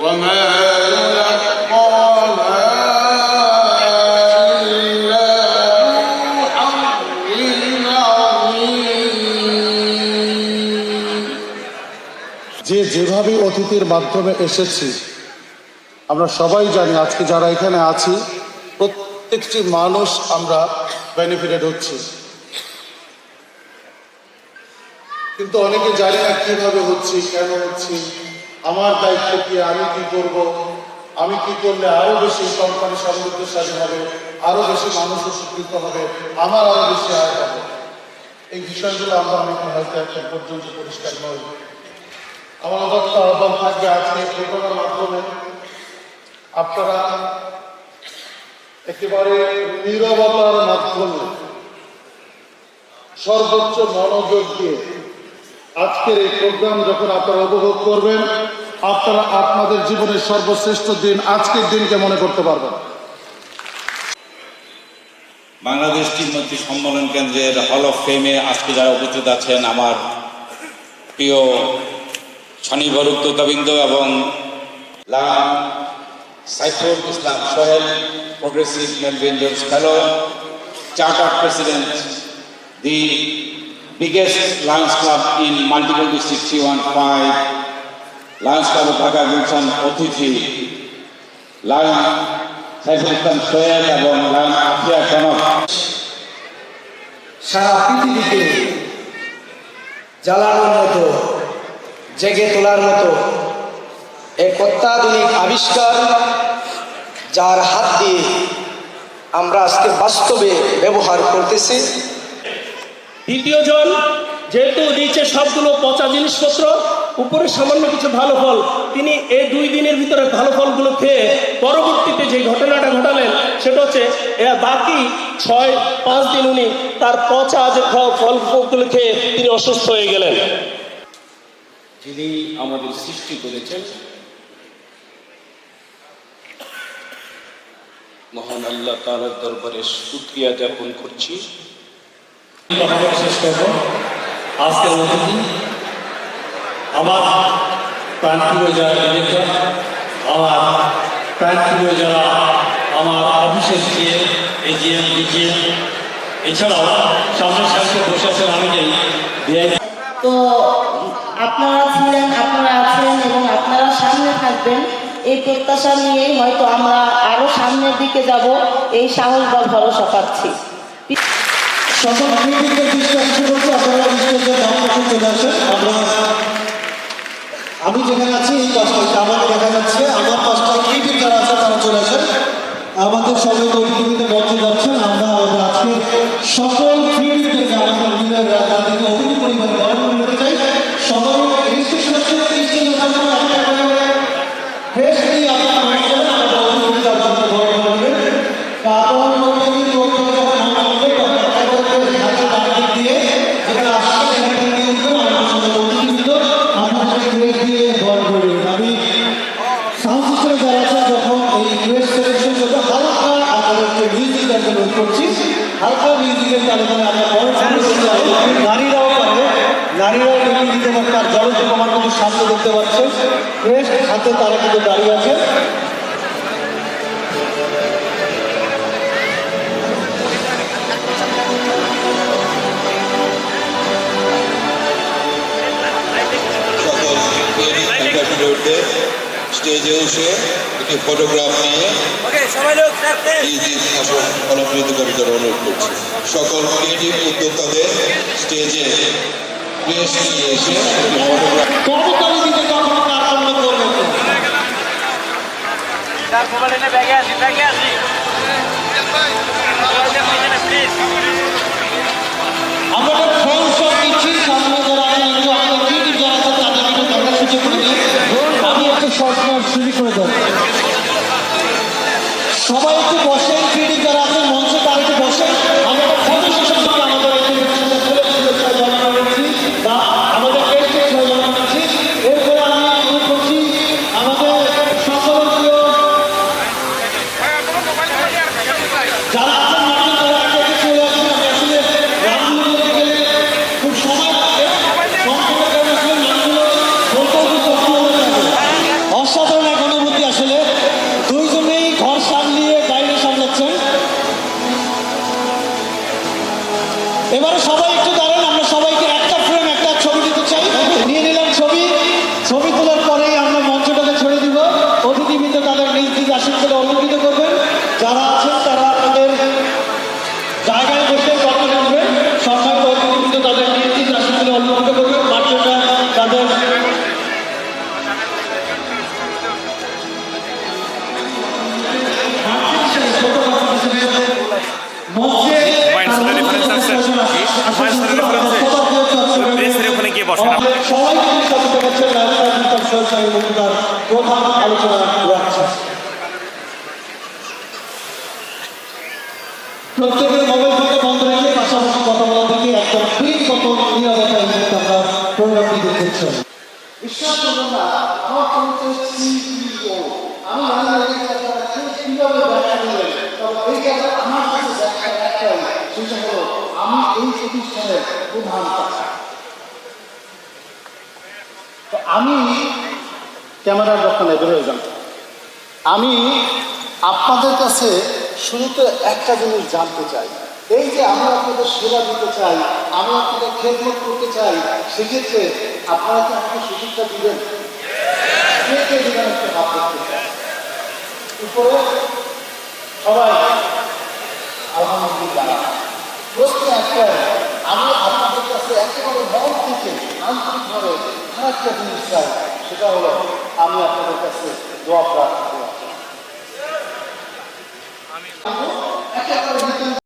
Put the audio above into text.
وما يلقاها إلا ذو حظ عظيم। যে যেভাবে অতিথির মাধ্যমে এসেছি, আমরা সবাই জানি আজকে যারা এখানে আছি প্রত্যেকটি মানুষ আমরা বেনিফিটেড হচ্ছি, কিন্তু অনেকে জানি না কিভাবে হচ্ছি, কেন হচ্ছি, আমার দায়িত্ব কি, আমি কি করব, আমি কি করলে আরো বেশি কোম্পানি সমৃদ্ধশালী হবে, আরো বেশি মানুষ উপকৃত হবে, আমার আরো বেশি আয় হবে। এই বিষয়গুলো আমরা অনেকে হয়তো এখন পর্যন্ত পরিষ্কার নয়। আমার অবস্থা আহ্বান থাকবে আজকে প্রোগ্রামের মাধ্যমে আপনারা একেবারে নীরবতার মাধ্যমে সর্বোচ্চ মনোযোগ দিয়ে আজকের এই প্রোগ্রাম যখন আপনারা উপভোগ করবেন, আপনারা আপনাদের জীবনের সর্বশ্রেষ্ঠ দিন আজকের দিনকে মনে করতে পারবেন। বাংলাদেশ টিমমন্ত্রী সম্মেলন কেন্দ্রের হল অফ ফেমে আজকে যারা উপস্থিত আছেন, আমার প্রিয় স্বনির্ভর উদ্যোক্তাবৃন্দ এবং Saiful Islam Sohel, progressive Melvin Jones fellow, chartered president, the biggest Lions Club in multiple districts 315, Lions Club of Dhaka Gulshan অতিথি, লায়ন সাইফুল ইসলাম সোহেল এবং লায়ন আফিয়া কনক। সারা পৃথিবীকে জ্বালানোর মতো, জেগে তোলার মতো এক অত্যাধুনিক আবিষ্কার, যার হাত দিয়ে আমরা আজকে বাস্তবে ব্যবহার করতেছি। দ্বিতীয় জন যেহেতু দিয়েছে সবগুলো পচা জিনিসপত্র, উপরে সামান্য কিছু ভালো ফল, তিনি এই 2 দিনের ভিতরে ভালো ফলগুলো খেয়ে পরবর্তীতে যে ঘটনাটা ঘটালেন সেটা হচ্ছে বাকি 6-5 দিন উনি তার পচা যে ফলগুলো খেয়ে তিনি অসুস্থ হয়ে গেলেন। যিনি আমাদের সৃষ্টি করেছেন মহান আল্লাহ তাআলার দরবারে শুকরিয়া জ্ঞাপন করছি। শেষ করব। আজকের অতিথি আমার প্রাণপ্রিয় যারা ডিরেক্টর, আমার প্রাণপ্রিয় যারা আমার অফিসের জিএম, এজিএম, ডিজিএম, এছাড়াও সামনের সাথে বসে আছেন আমি নেই। তো আপনারা ছিলেন, আপনারা আছেন এবং আপনারা সামনে থাকবেন, এই প্রত্যাশা নিয়েই হয়তো আমরা আরো সামনের দিকে যাব, এই সাহস বা ভরসা পাচ্ছি। সকল ক্রিকেটকে বিশ্বাস করছি আপনারা বিশ্বের বাংলাদেশে চলে আসেন। আমি যেখানে আছি এই পাশটা আমাকে দেখা যাচ্ছে, আমার পাশটায় ক্রিকেট যারা আছে তারা চলে আসেন। আমাদের সবাই অতিথিতে মঞ্চে যাচ্ছেন। আমরা আজকে সকল ক্রিকেটকে আমাদের অভিনয়রা তাদেরকে অতিথি পরিবারে বরণ করতে চাই। সবাই রেজিস্ট্রেশন আছে, ফ্রেশ দিয়ে আপনারা আমাদের অতিথি তাদেরকে বরণ করবেন। কারণ হালকা মিউজিকের তালিকায় আমরা নারীরাও পারে, নারীরাও মিউজিক দিতে পারে। তার জলজ কমার কিন্তু সামনে দেখতে পাচ্ছেন, ফ্রেশ হাতে তারা কিন্তু দাঁড়িয়ে আছে। স্টেজে এসে একটি ফটোগ্রাফ নিয়ে অলঙ্কৃত কবিতার অনুরোধ করছি। সকল ক্রিয়েটিভ উদ্যোক্তাদের স্টেজে প্রেস নিয়ে এসে একটি ফটোগ্রাফ আমরা ফোন সব দিচ্ছি। সামনে যারা আমি একটু শর্ট শুরু করে দেব। সবাই একটু বসেন, ক্রিটিক যারা আছেন মঞ্চে তারা একটু বসেন। আমরা ফটো সেশন থেকে আমাদের এরপরে আমি অনুরোধ করছি আমাদের সকল যারা আছেন তারা চলে আসেন। আমি আসলে রামগুলো গেলে খুব সময় লাগে, অসাধারণ এখন আমাদের সবাইকে নিয়ে সাথে দেখাচ্ছেন রাজনীতি সরকারি মজুদার প্রধান আলোচনা রাখছেন। প্রত্যেকের মোবাইল ফোনটা বন্ধ রেখে পাশাপাশি কথা বলা থেকে একদম ক্লিন মতো নিরাপত্তা আমরা প্রোগ্রামটি দেখেছি। বিশ্বাস করবেন না, আমার পরিচয় CEO। আমি জানি না এই জায়গাটা কিভাবে ব্যাখ্যা করবেন, তবে এই জায়গায় আমার কাছে ব্যাখ্যা একটাই, সেটা হলো আমি এই প্রতিষ্ঠানের প্রধান পাঠক। তো আমি ক্যামেরার দোকানে বের হয়ে যান। আমি আপনাদের কাছে শুরুতে একটা জিনিস জানতে চাই, এই যে আমি আপনাদের সেবা দিতে চাই, আমি আপনাদের খেদমত করতে চাই, সেক্ষেত্রে আপনারা কি আমাকে সুযোগটা দিবেন? কে কে দিবেন একটু হাত দেখতে চাই। উপরে সবাই আলহামদুলিল্লাহ। প্রশ্ন একটাই, আমি আপনাদের কাছে একেবারে মন থেকে আন্তরিকভাবে একটা জিনিস চাই, সেটা হলো আমি আপনাদের কাছে দোয়া প্রার্থনা করি।